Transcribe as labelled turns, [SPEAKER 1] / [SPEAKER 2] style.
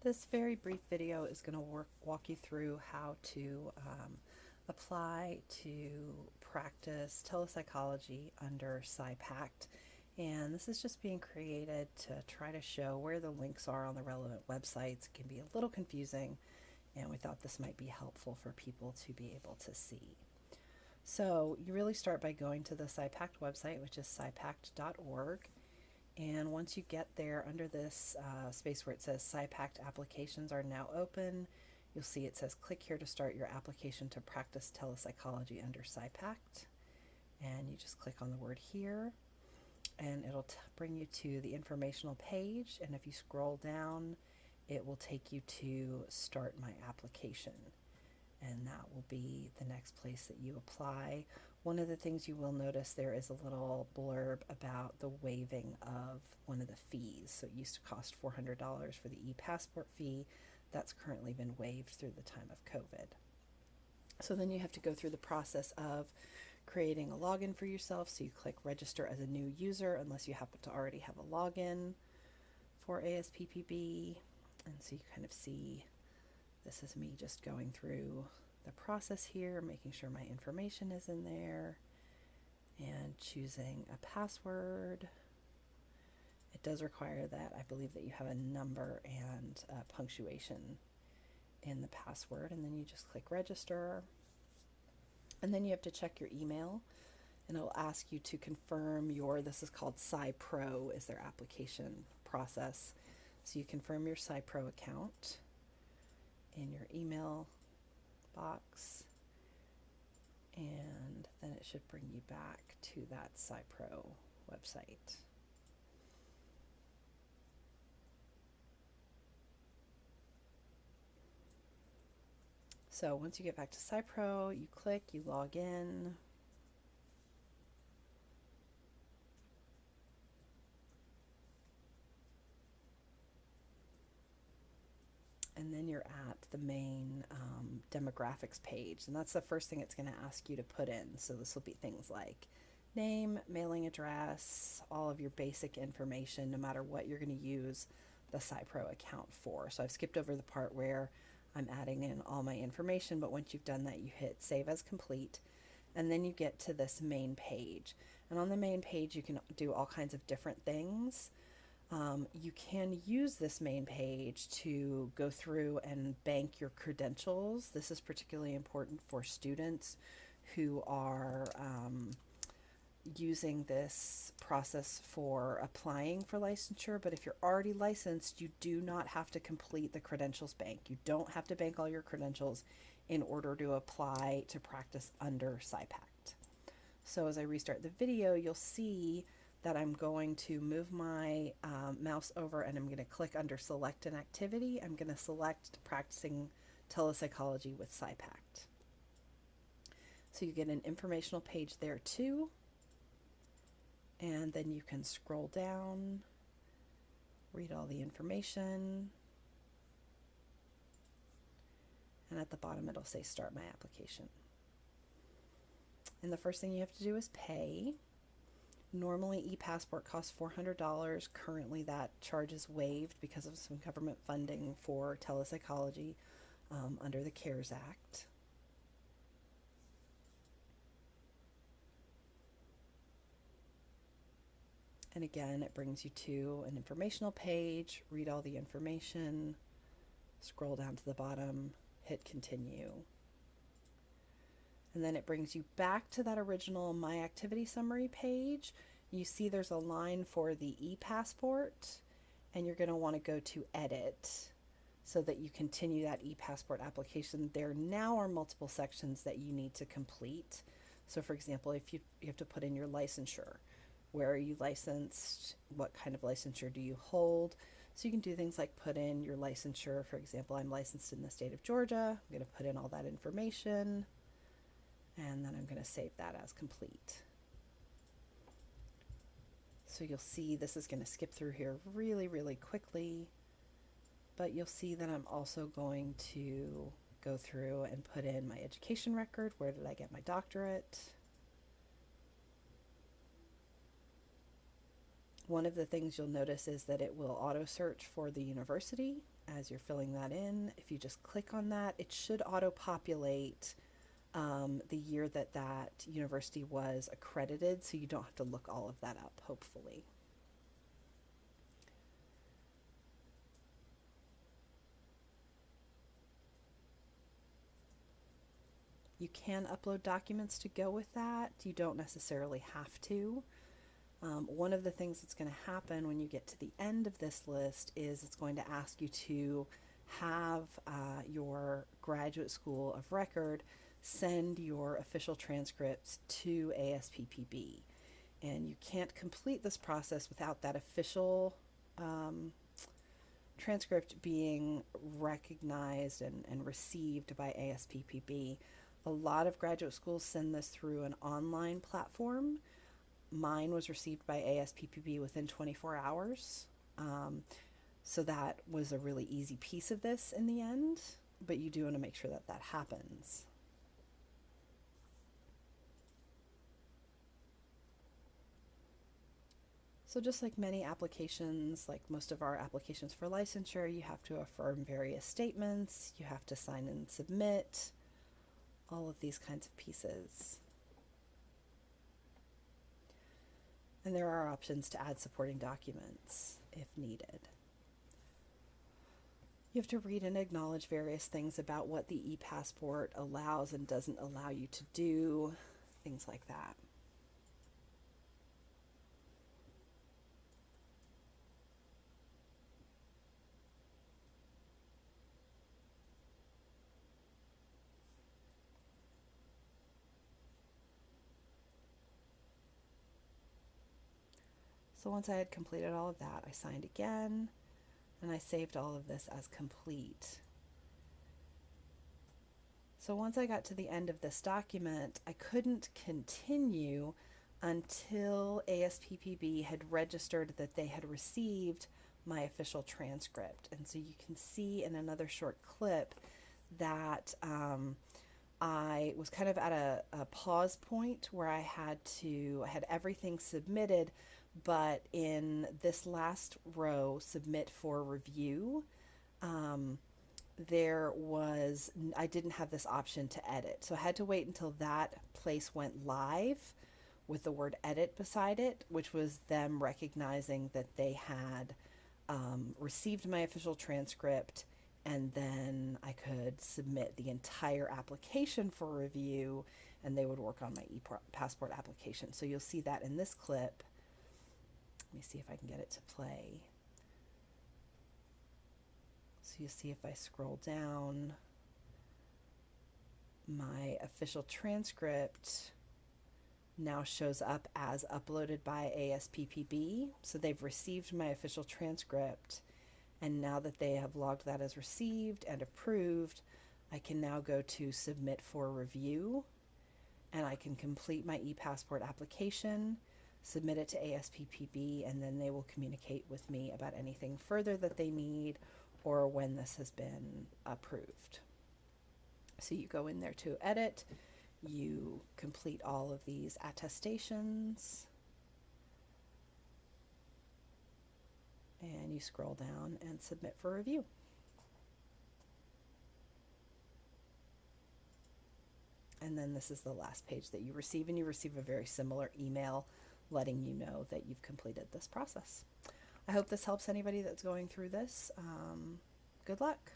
[SPEAKER 1] This very brief video is going to walk you through how to apply to practice telepsychology under PsyPact. And this is just being created to try to show where the links are on the relevant websites. It can be a little confusing, and we thought this might be helpful for people to be able to see. So you really start by going to the PsyPact website, which is psypact.org. And once you get there, under this space where it says PsyPact applications are now open, you'll see it says click here to start your application to practice telepsychology under PsyPact. And you just click on the word here, and it'll bring you to the informational page. And if you scroll down, it will take you to start my application. And that will be the next place that you apply. One of the things you will notice, there is a little blurb about the waiving of one of the fees. So it used to cost $400 for the e-passport fee. That's currently been waived through the time of COVID. So then you have to go through the process of creating a login for yourself. So you click register as a new user unless you happen to already have a login for ASPPB. And so you kind of see, this is me just going through the process here, making sure my information is in there and choosing a password. It does require that, I believe, that you have a number and punctuation in the password, and then you just click register. And then you have to check your email, and it'll ask you to confirm this is called PsyPro, is their application process. So you confirm your PsyPro account in your email box, and then it should bring you back to that PsyPro website. So once you get back to PsyPro, you click, you log in. And then you're at the main demographics page, and that's the first thing it's going to ask you to put in. So this will be things like name, mailing address, all of your basic information, no matter what you're going to use the PsyPro account for. So I've skipped over the part where I'm adding in all my information, but once you've done that, you hit save as complete, and then you get to this main page. And on the main page, you can do all kinds of different things. You can use this main page to go through and bank your credentials. This is particularly important for students who are using this process for applying for licensure. But if you're already licensed, you do not have to complete the credentials bank. You don't have to bank all your credentials in order to apply to practice under PsyPact. So as I restart the video, you'll see that I'm going to move my mouse over, and I'm going to click under select an activity. I'm going to select practicing telepsychology with PsyPact. So you get an informational page there too, and then you can scroll down, read all the information, and at the bottom it'll say start my application. And the first thing you have to do is pay. Normally, e-passport costs $400. Currently, that charge is waived because of some government funding for telepsychology under the CARES Act. And again, it brings you to an informational page, read all the information, scroll down to the bottom, hit continue. And then it brings you back to that original My Activity Summary page. You see there's a line for the e-passport, and you're going to want to go to Edit so that you continue that e-passport application. There now are multiple sections that you need to complete. So for example, if you have to put in your licensure. Where are you licensed? What kind of licensure do you hold? So you can do things like put in your licensure. For example, I'm licensed in the state of Georgia. I'm going to put in all that information, and then I'm going to save that as complete. So you'll see this is going to skip through here really, really quickly, but you'll see that I'm also going to go through and put in my education record. Where did I get my doctorate? One of the things you'll notice is that it will auto search for the university as you're filling that in. If you just click on that, it should auto populate the year that that university was accredited, so you don't have to look all of that up, hopefully. You can upload documents to go with that. You don't necessarily have to. One of the things that's going to happen when you get to the end of this list is it's going to ask you to have your graduate school of record send your official transcripts to ASPPB. And you can't complete this process without that official transcript being recognized and received by ASPPB. A lot of graduate schools send this through an online platform. Mine was received by ASPPB within 24 hours. So that was a really easy piece of this in the end, but you do want to make sure that that happens. So just like many applications, like most of our applications for licensure, you have to affirm various statements, you have to sign and submit, all of these kinds of pieces. And there are options to add supporting documents if needed. You have to read and acknowledge various things about what the e-passport allows and doesn't allow you to do, things like that. So once I had completed all of that, I signed again, and I saved all of this as complete. So once I got to the end of this document, I couldn't continue until ASPPB had registered that they had received my official transcript. And so you can see in another short clip that I was kind of at a pause point where I had everything submitted, but in this last row, submit for review, I didn't have this option to edit. So I had to wait until that place went live with the word edit beside it, which was them recognizing that they had received my official transcript, and then I could submit the entire application for review, and they would work on my e-passport application. So you'll see that in this clip. Let me see if I can get it to play. So you see if I scroll down, my official transcript now shows up as uploaded by ASPPB. So they've received my official transcript, and now that they have logged that as received and approved, I can now go to submit for review, and I can complete my e-passport application, submit it to ASPPB, and then they will communicate with me about anything further that they need or when this has been approved. So you go in there to edit, you complete all of these attestations, and you scroll down and submit for review. And then this is the last page that you receive, and you receive a very similar email letting you know that you've completed this process. I hope this helps anybody that's going through this. Good luck.